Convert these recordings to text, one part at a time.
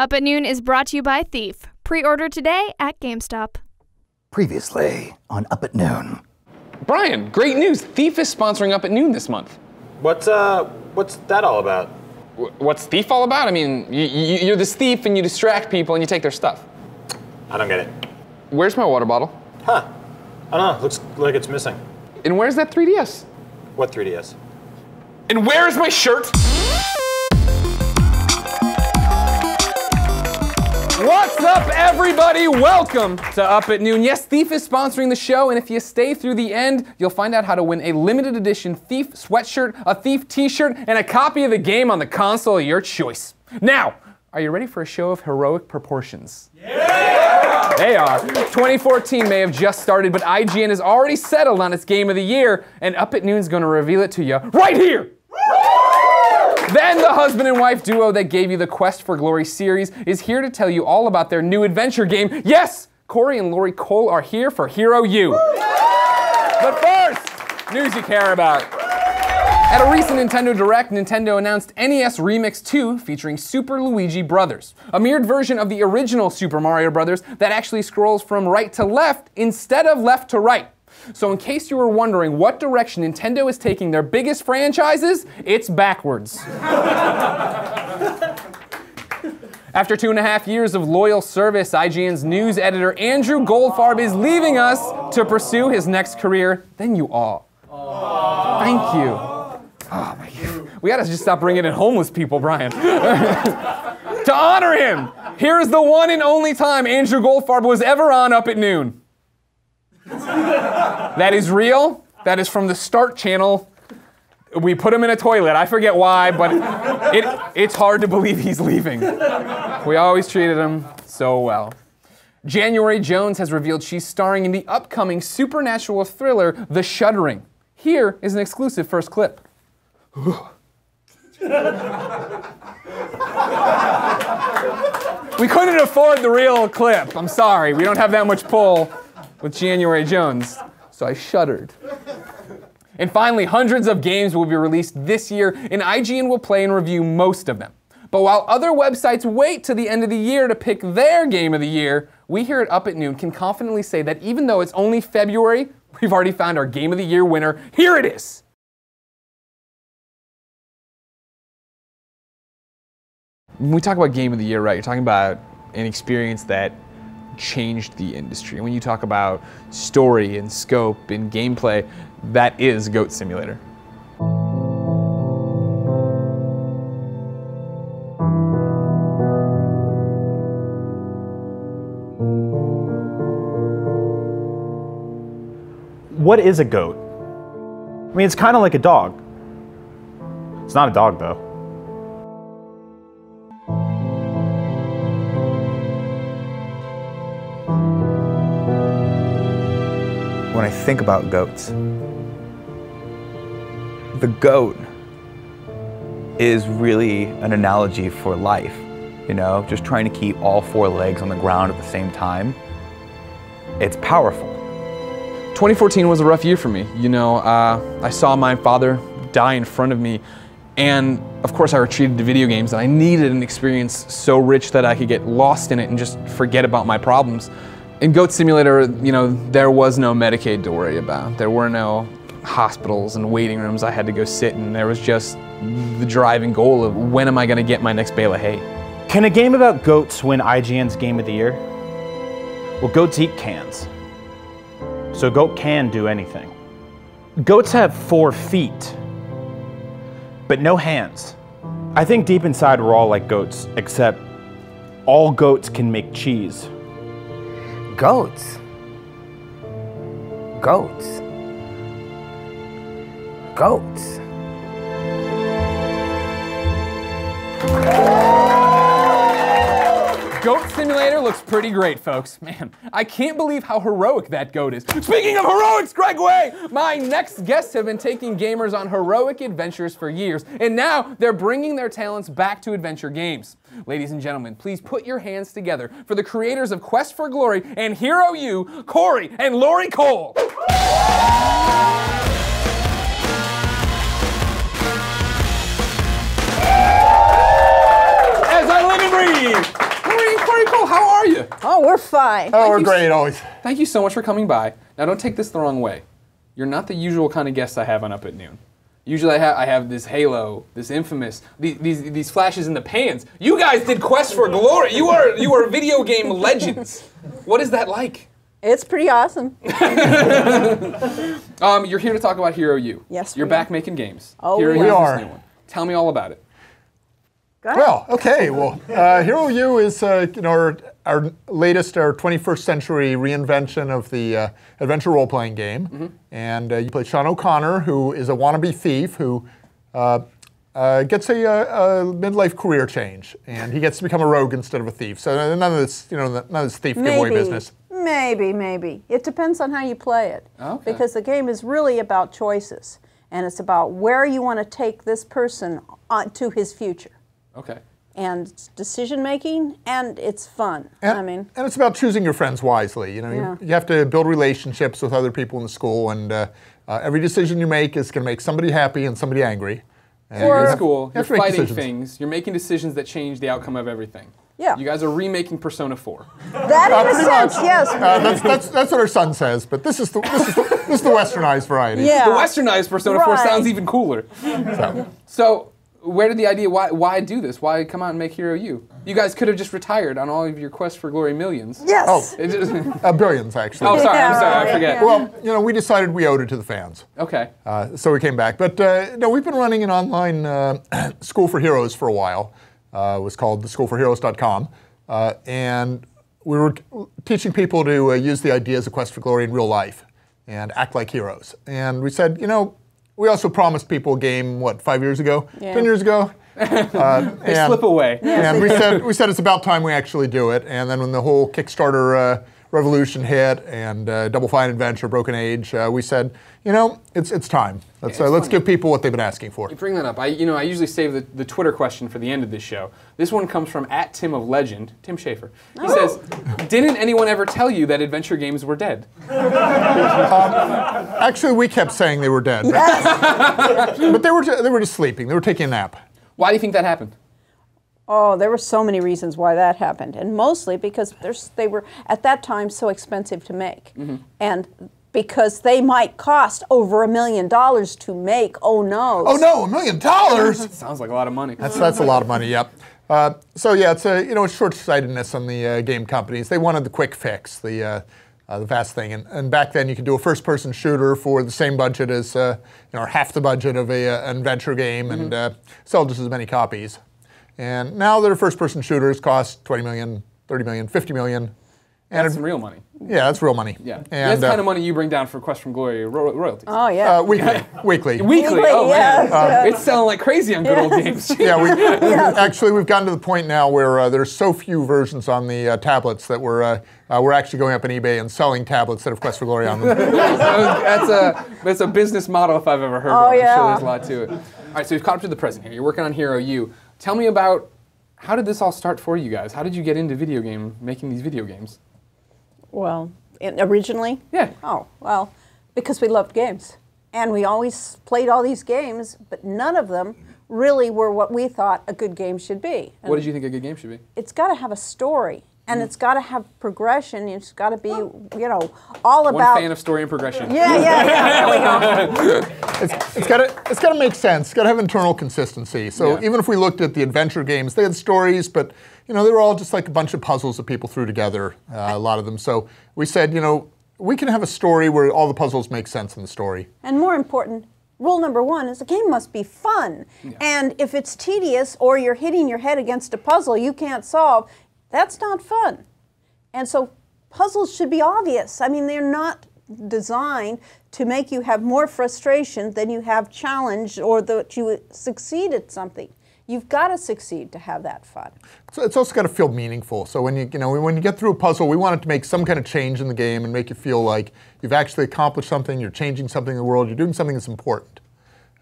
Up at Noon is brought to you by Thief. Pre-order today at GameStop. Previously on Up at Noon. Brian, great news. Thief is sponsoring Up at Noon this month. What's that all about? What's Thief all about? I mean, you're this thief and you distract people and you take their stuff. I don't get it. Where's my water bottle? Huh. I don't know. Looks like it's missing. And where's that 3DS? What 3DS? And where is my shirt? What's up, everybody? Welcome to Up at Noon. Yes, Thief is sponsoring the show, and if you stay through the end, you'll find out how to win a limited edition Thief sweatshirt, a Thief t-shirt, and a copy of the game on the console of your choice. Now, are you ready for a show of heroic proportions? Yeah! They are. 2014 may have just started, but IGN has already settled on its game of the year, and Up at Noon's gonna reveal it to you right here! Then the husband and wife duo that gave you the Quest for Glory series is here to tell you all about their new adventure game. Yes, Corey and Lori Cole are here for Hero U. But first, news you care about. At a recent Nintendo Direct, Nintendo announced NES Remix 2 featuring Super Luigi Brothers, a mirrored version of the original Super Mario Brothers that actually scrolls from right to left instead of left to right. So in case you were wondering what direction Nintendo is taking their biggest franchises, it's backwards. After 2.5 years of loyal service, IGN's news editor Andrew Goldfarb is leaving us to pursue his next career. Then you all. Thank you. Oh my God. We gotta just stop bringing in homeless people, Brian. To honor him, here is the one and only time Andrew Goldfarb was ever on Up at Noon. That is real. That is from the Start channel. We put him in a toilet. I forget why, but it's hard to believe he's leaving. We always treated him so well. January Jones has revealed she's starring in the upcoming supernatural thriller, The Shuddering. Here is an exclusive first clip. We couldn't afford the real clip. I'm sorry. We don't have that much pull with January Jones, so I shuddered. And finally, hundreds of games will be released this year, and IGN will play and review most of them. But while other websites wait to the end of the year to pick their game of the year, we here at Up at Noon can confidently say that even though it's only February, we've already found our game of the year winner. Here it is. When we talk about game of the year, right, you're talking about an experience that changed the industry. When you talk about story and scope and gameplay, that is Goat Simulator. What is a goat? I mean, it's kind of like a dog. It's not a dog, though. When I think about goats, the goat is really an analogy for life, you know, just trying to keep all four legs on the ground at the same time. It's powerful. 2014 was a rough year for me. You know, I saw my father die in front of me, and of course I retreated to video games, and I needed an experience so rich that I could get lost in it and just forget about my problems. In Goat Simulator, you know, there was no Medicaid to worry about. There were no hospitals and waiting rooms I had to go sit in. There was just the driving goal of when am I going to get my next bale of hay. Can a game about goats win IGN's Game of the Year? Well, goats eat cans. So a goat can do anything. Goats have 4 feet, but no hands. I think deep inside we're all like goats, except all goats can make cheese. Goats. Goats. Goats. Goat Simulator looks pretty great, folks. Man, I can't believe how heroic that goat is. Speaking of heroics, Greg Way! My next guests have been taking gamers on heroic adventures for years, and now they're bringing their talents back to adventure games. Ladies and gentlemen, please put your hands together for the creators of Quest for Glory and Hero U, Corey and Lori Cole. As I live and breathe. Oh, we're fine. Oh, we're great always. Thank you so much for coming by. Now, don't take this the wrong way. You're not the usual kind of guest I have on Up at Noon. Usually I have this Halo, this Infamous, these flashes in the pans. You guys did Quest for Glory. You are video game legends. What is that like? It's pretty awesome. You're here to talk about Hero U. Yes, You're we back are. making games. Oh, Hero we U is are. this new one. Tell me all about it. Go ahead. Well, okay. Well, Hero U is our latest, our 21st century reinvention of the adventure role-playing game. And you play Sean O'Connor, who is a wannabe thief who gets a midlife career change, and he gets to become a rogue instead of a thief. So none of this, none of this thief giveaway business. Maybe. It depends on how you play it. Okay. Because the game is really about choices, and it's about where you want to take this person to his future. Okay. And it's decision making, and it's fun. And it's about choosing your friends wisely. You know, Yeah. you have to build relationships with other people in the school, and every decision you make is going to make somebody happy and somebody angry. And Or- you You're have- in school, you you're have to make fighting decisions. things, you're making decisions that change the outcome of everything. Yeah. You guys are remaking Persona 4. That in a pretty sense, much. yes. That's what our son says, but this is the westernized variety. Yeah. The westernized Persona 4 Right. sounds even cooler. So, where did the idea, why do this? Why come out and make Hero U? You guys could have just retired on all of your Quest for Glory millions. Yes. Oh. It just, Billions, actually. oh, sorry, I'm Yeah, sorry, I right, forget. yeah. Well, you know, we decided we owed it to the fans. Okay. So we came back. But no, we've been running an online school for heroes for a while. It was called theschoolforheroes.com. And we were teaching people to use the ideas of Quest for Glory in real life and act like heroes. And we said, you know, we also promised people a game, 5 years ago? Yeah. 10 years ago? They slip away. And we said it's about time we actually do it. And then when the whole Kickstarter revolution hit and Double Fine Adventure, Broken Age, we said, you know, it's time. Let's funny. give people what they've been asking for. You bring that up. I usually save the Twitter question for the end of this show. This one comes from @TimOfLegend, Tim Schafer. He says, "Didn't anyone ever tell you that adventure games were dead?" Actually, we kept saying they were dead, but they were just sleeping. They were taking a nap. Why do you think that happened? Oh, there were so many reasons why that happened, and mostly because they were at that time so expensive to make, and because they might cost over $1 million to make. Oh no! Oh no, $1 million! Sounds like a lot of money. That's a lot of money. Yep. So yeah, it's a short-sightedness on the game companies. They wanted the quick fix, the fast thing, and back then you could do a first-person shooter for the same budget as or half the budget of an adventure game, and sell just as many copies. And now their first-person shooters cost $20 million, $30 million, $50 million. And That's some real money. Yeah, that's real money. Yeah. And, That's the kind of money you bring down for Quest from Glory royalties. Oh yeah. weekly. Weekly. Weekly, Oh man. yes, It's selling like crazy on good old games. Yeah, actually we've gotten to the point now where there's so few versions on the tablets that we're actually going up on eBay and selling tablets that have Quest for Glory on them. That's a business model if I've ever heard Oh, of it. I'm yeah. sure there's a lot to it. All right, so we've caught up to the present here. You're working on Hero U. Tell me about how did this all start for you guys? How did you get into making these video games? Well, originally? Yeah. Oh, well, because we loved games. And we always played all these games, but none of them really were what we thought a good game should be. And What did you think a good game should be? it's got to have a story, and it's got to have progression. It's got to be, all about. One fan of story and progression. Yeah. There we go. It's got to make sense. It's got to have internal consistency. So Yeah. even if we looked at the adventure games, they had stories, but they were all just like a bunch of puzzles that people threw together. A lot of them. So we said, we can have a story where all the puzzles make sense in the story. And more important, rule number one is the game must be fun. Yeah. And if it's tedious or you're hitting your head against a puzzle you can't solve, that's not fun. And so puzzles should be obvious. I mean, they're not designed to make you have more frustration than you have challenge or that you succeed at something. You've got to succeed to have that fun. So it's also got to feel meaningful. So when you get through a puzzle, we want it to make some kind of change in the game and make you feel like you've actually accomplished something, you're changing something in the world, you're doing something that's important.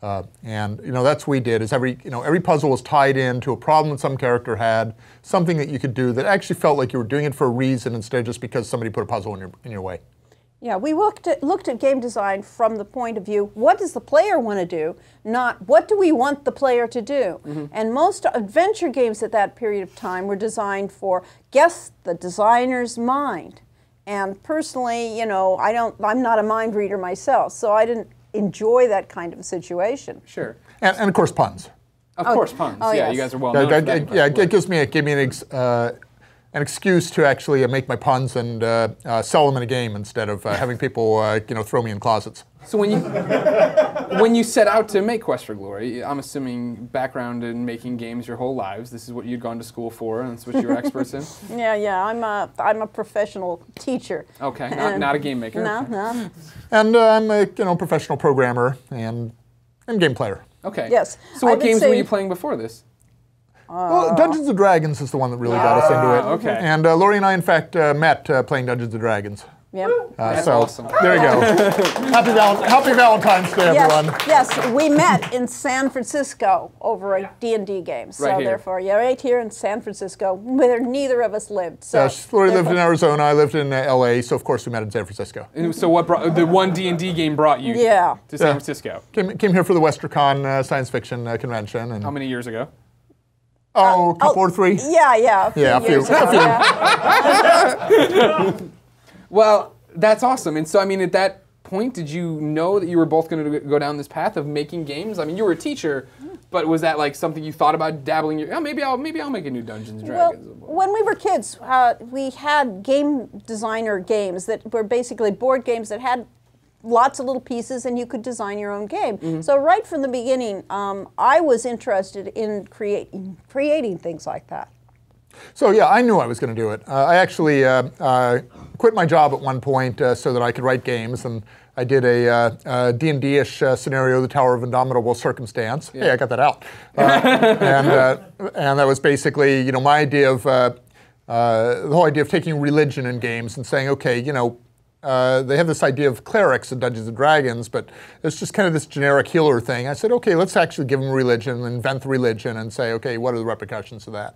And that's what we did. Is every puzzle was tied in to a problem that some character had, something that you could do that actually felt like you were doing it for a reason instead of just because somebody put a puzzle in your way. Yeah, we looked at game design from the point of view, what does the player want to do, not what do we want the player to do. And most adventure games at that period of time were designed for guess the designer's mind. And personally, you know, I'm not a mind reader myself, so I didn't enjoy that kind of a situation. Sure. And of course, puns. Of course, puns. Oh, yeah, yes. you guys are well known for that. Yeah, it gave me an excuse to actually make my puns and sell them in a game instead of having people throw me in closets. So when you set out to make Quest for Glory, I'm assuming background in making games your whole lives. This is what you'd gone to school for, and that's what you're experts in. Yeah. I'm a professional teacher. Okay, not a game maker. No, Okay. no. And I'm a professional programmer and game player. Okay. Yes. So what I would games were say- you playing before this? Well, Dungeons & Dragons is the one that really got us into it. okay. And Lori and I, in fact, met playing Dungeons & Dragons. Yeah. That's so awesome. there you go. Happy Valentine's Day, everyone. Yes, we met in San Francisco over a D&D game. So Right here. therefore, yeah, right here in San Francisco, where neither of us lived. So Lori lived in therefore- Arizona. I lived in LA, so of course we met in San Francisco. And so what brought the one D&D game brought you Yeah. to San Yeah. Francisco? Came here for the WesterCon science fiction convention. And How many years ago? a couple or three. Yeah, Yeah, a few. years ago, yeah. Well, that's awesome. And so, I mean, at that point, did you know that you were both going to go down this path of making games? I mean, you were a teacher, but was that like something you thought about dabbling? Maybe I'll make a new Dungeons and Well, Dragons. when we were kids, we had game designer games that were basically board games that had lots of little pieces and you could design your own game. So right from the beginning, I was interested in creating things like that. So yeah, I knew I was going to do it. I actually quit my job at one point so that I could write games, and I did a D&D-ish scenario, The Tower of Indomitable Circumstance. Yeah. Hey, I got that out. And that was basically, my idea of the whole idea of taking religion in games and saying, okay, they have this idea of clerics in Dungeons & Dragons, but it's just kind of this generic healer thing. I said, okay, let's actually give them religion, invent the religion, and say, okay, what are the repercussions of that?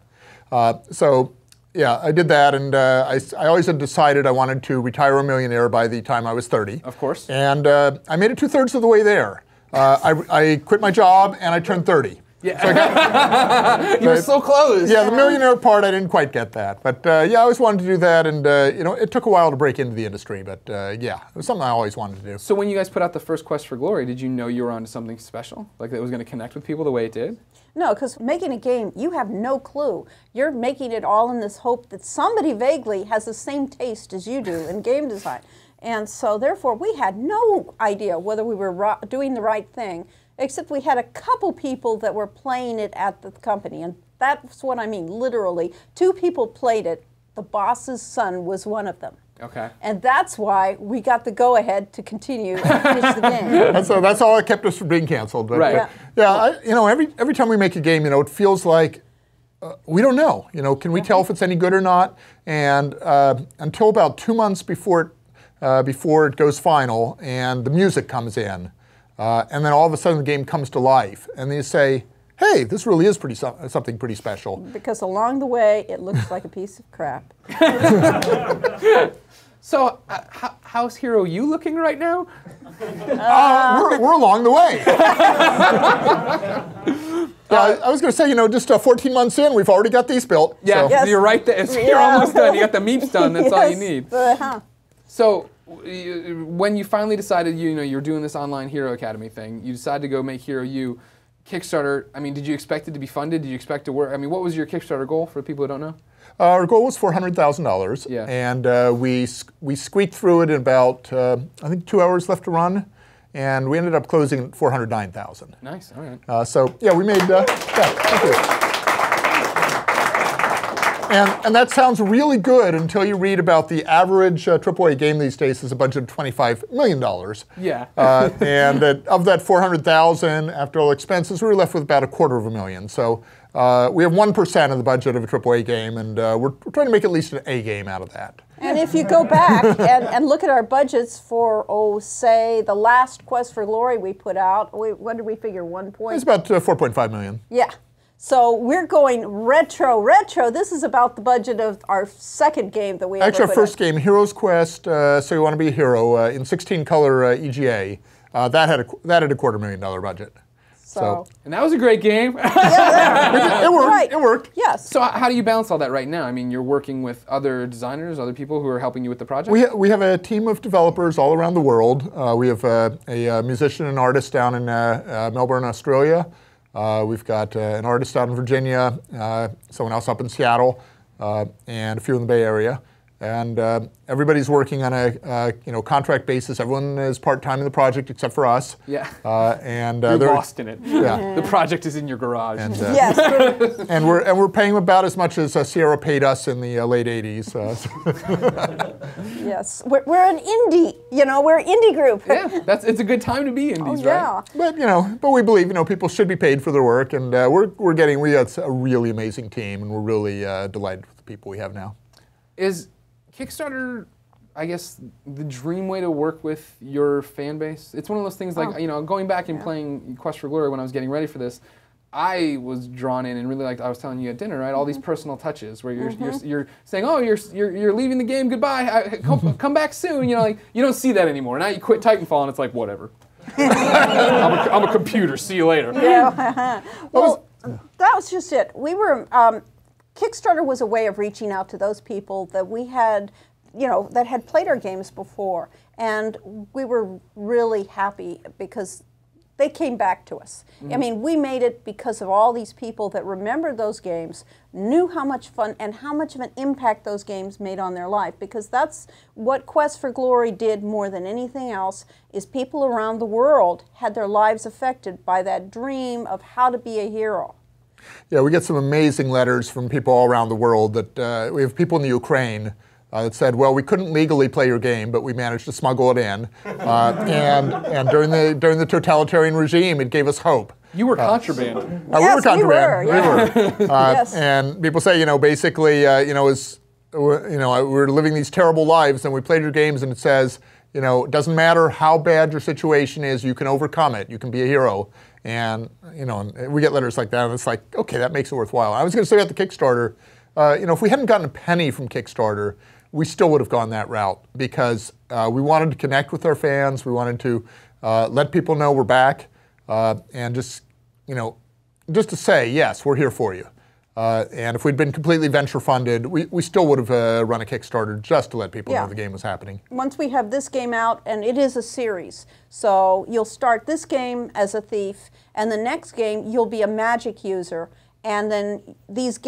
So, yeah, I did that, and I always had decided I wanted to retire a millionaire by the time I was 30. Of course. And I made it 2/3 of the way there. I quit my job, and I turned 30. Yeah. So I got, You were so close. yeah, the millionaire part, I didn't quite get that. But yeah, I always wanted to do that, and it took a while to break into the industry, but yeah, it was something I always wanted to do. So when you guys put out the first Quest for Glory, did you know you were onto something special? Like that it was going to connect with people the way it did? No, because making a game, you have no clue. You're making it all in this hope that somebody vaguely has the same taste as you do in game design. And so therefore, we had no idea whether we were doing the right thing, except we had a couple people that were playing it at the company. And that's what I mean, literally. 2 people played it. The boss's son was one of them. Okay. And that's why we got the go-ahead to continue and finish the game. And so that's all that kept us from being canceled. But, Right. yeah, every time we make a game, it feels like we don't know. Can we tell if it's any good or not? And until about 2 months before it goes final, and the music comes in, and then all of a sudden the game comes to life, and they say, hey, this really is something pretty special. Because along the way, it looks like a piece of crap. So how's Hero U looking right now? We're along the way. I was going to say, just 14 months in, we've already got these built. Yeah, So. Yes. you're right there. You're Yeah. almost done. You got the meeps done. That's all you Yes. need. Uh-huh. So when you finally decided you're doing this online Hero Academy thing, you decided to go make Hero U. Kickstarter, I mean, did you expect it to be funded? Did you expect to work? I mean, what was your Kickstarter goal for people who don't know? Our goal was $400,000, Yeah. and we squeaked through it in about, I think, 2 hours left to run, and we ended up closing at $409,000. Nice, all right. So, yeah, we made, thank you. And that sounds really good until you read about the average AAA game these days is a budget of $25 million. Yeah. And that of that $400,000, after all expenses, we were left with about $250,000. So we have 1% of the budget of a AAA game, and we're trying to make at least an A game out of that. And if you go back and look at our budgets for, say, the last Quest for Glory we put out, what did we figure, 1 point? It's about $4.5 million. Yeah. So we're going retro. This is about the budget of our second game that we Actually, ever our put first game, Hero's Quest, So You Want to Be a Hero, in 16-color EGA. That had a $250,000 budget. So And that was a great game. It worked. Right. It worked. yes. So how do you balance all that right now? I mean, you're working with other designers, other people who are helping you with the project? We have a team of developers all around the world. We have a musician and artist down in Melbourne, Australia. We've got an artist out in Virginia, someone else up in Seattle, and a few in the Bay Area. And everybody's working on a contract basis. Everyone is part-time in the project except for us. Yeah. And You're they're lost in it. Yeah. The project is in your garage. And, Yes. and we're paying them about as much as Sierra paid us in the late '80s. Yes. We're an indie. We're an indie group. Yeah, it's a good time to be in Oh, these, yeah. right? But we believe people should be paid for their work, and we got a really amazing team, and we're really delighted with the people we have now. Is Kickstarter, I guess, the dream way to work with your fan base? It's one of those things like, going back and playing Quest for Glory when I was getting ready for this, I was drawn in and really liked, I was telling you at dinner, right, all these personal touches where you're saying, oh, you're leaving the game, goodbye, come back soon, you don't see that anymore. Now you quit Titanfall and it's like, whatever. I'm a computer, see you later. Yeah. Well, that was just it. We were, Kickstarter was a way of reaching out to those people that we had, that had played our games before. And we were really happy because they came back to us. I mean, we made it because of all these people that remembered those games, knew how much fun and how much of an impact those games made on their life, because that's what Quest for Glory did more than anything else, is people around the world had their lives affected by that dream of how to be a hero. Yeah, we get some amazing letters from people all around the world. That we have people in the Ukraine that said, "Well, we couldn't legally play your game, but we managed to smuggle it in, and during the totalitarian regime, it gave us hope." You were contraband. Yes, we were contraband. we were. We were. Yes. And people say, basically, we're living these terrible lives, and we played your games, and it says, it doesn't matter how bad your situation is, you can overcome it. You can be a hero. And and we get letters like that, and it's like, okay, that makes it worthwhile. I was going to say about the Kickstarter, if we hadn't gotten a penny from Kickstarter, we still would have gone that route, because we wanted to connect with our fans. We wanted to let people know we're back, and just to say, yes, we're here for you. And if we'd been completely venture funded, we still would have run a Kickstarter just to let people know the game was happening. Once we have this game out, and it is a series, so you'll start this game as a thief, and the next game you'll be a magic user, and then these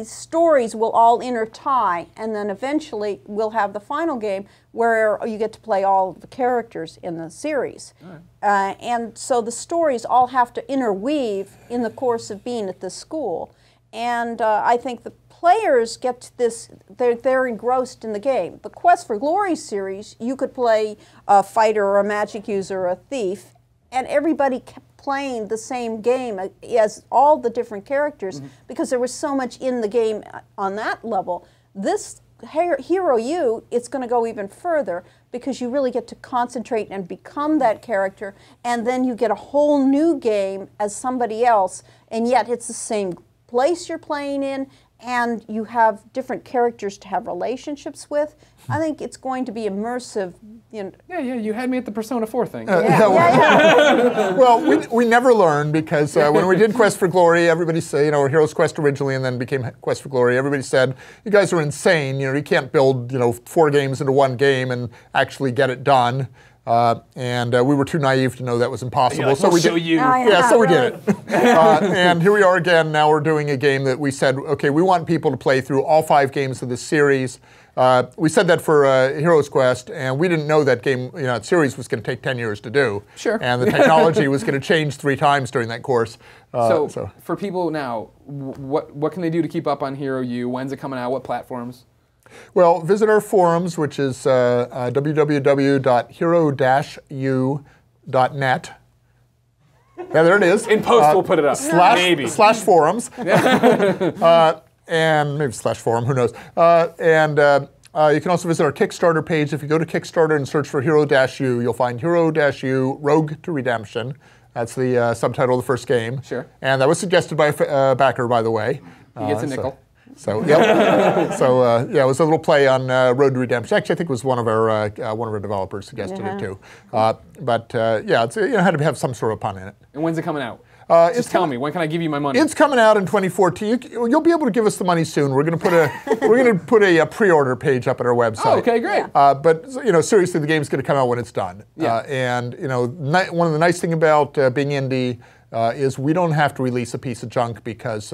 stories will all intertie, and then eventually we'll have the final game where you get to play all of the characters in the series. Right. And so the stories all have to interweave in the course of being at this school. And I think the players get this, they're engrossed in the game. The Quest for Glory series, you could play a fighter or a magic user or a thief, and everybody kept playing the same game as all the different characters, because there was so much in the game on that level. This Hero U, it's going to go even further, because you really get to concentrate and become that character, and then you get a whole new game as somebody else, and yet it's the same place you're playing in, and you have different characters to have relationships with. I think it's going to be immersive. Yeah, you had me at the Persona 4 thing. Well, we never learn, because when we did Quest for Glory, everybody said, Heroes Quest originally and then became Quest for Glory, everybody said, you guys are insane. You can't build 4 games into one game and actually get it done. And we were too naive to know that was impossible. Like, so we show did. you. So we did it. And here we are again. Now we're doing a game that we said, okay, we want people to play through all 5 games of this series. We said that for Heroes Quest, and we didn't know that game, that series was going to take 10 years to do. Sure. And the technology was going to change 3 times during that course. So for people now, what can they do to keep up on Hero U? When's it coming out? What platforms? Well, visit our forums, which is www.hero-u.net. Yeah, there it is. In post, we'll put it up. Slash forums. And maybe slash forum, who knows. You can also visit our Kickstarter page. If you go to Kickstarter and search for Hero-U, you'll find Hero-U Rogue to Redemption. That's the subtitle of the first game. Sure. And that was suggested by a backer, by the way. He gets a nickel. So yep. Yeah, it was a little play on Road to Redemption. Actually, I think it was one of our developers suggested it too. Yeah, it's, had to have some sort of pun in it. And when's it coming out? Just tell me, when can I give you my money? It's coming out in 2014. You'll be able to give us the money soon. We're going to put a pre-order page up at our website. Oh, okay, great. But seriously, the game's going to come out when it's done. Yeah. And one of the nice things about being indie is we don't have to release a piece of junk because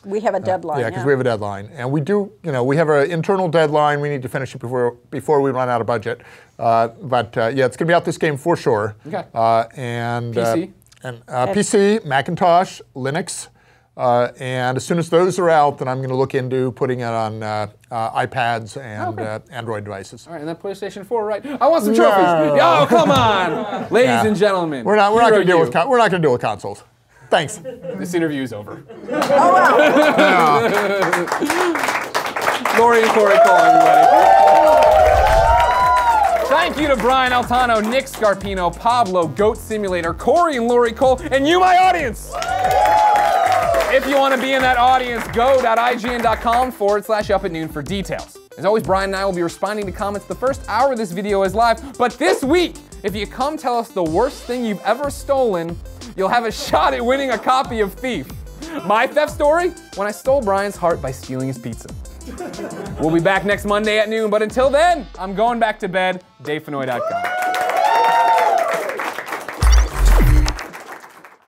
we have a deadline. Yeah, because we have a deadline, and we do. We have an internal deadline. We need to finish it before we run out of budget. Yeah, it's going to be out this game for sure. Okay. And PC. PC, Macintosh, Linux, and as soon as those are out, then I'm going to look into putting it on iPads and Android devices. All right, and then PlayStation 4, right? I want some trophies. No. Oh, come on, ladies and gentlemen. We're not going to deal with consoles. Thanks. This interview is over. Oh, wow. Lori and Corey Cole, everybody. Thank you to Brian Altano, Nick Scarpino, Pablo, Goat Simulator, Corey and Lori Cole, and you, my audience. If you want to be in that audience, go.ign.com/up@noon for details. As always, Brian and I will be responding to comments the first hour this video is live. But this week, if you come tell us the worst thing you've ever stolen, you'll have a shot at winning a copy of Thief. My theft story? When I stole Brian's heart by stealing his pizza. We'll be back next Monday at noon, but until then, I'm going back to bed, DaveFenoy.com.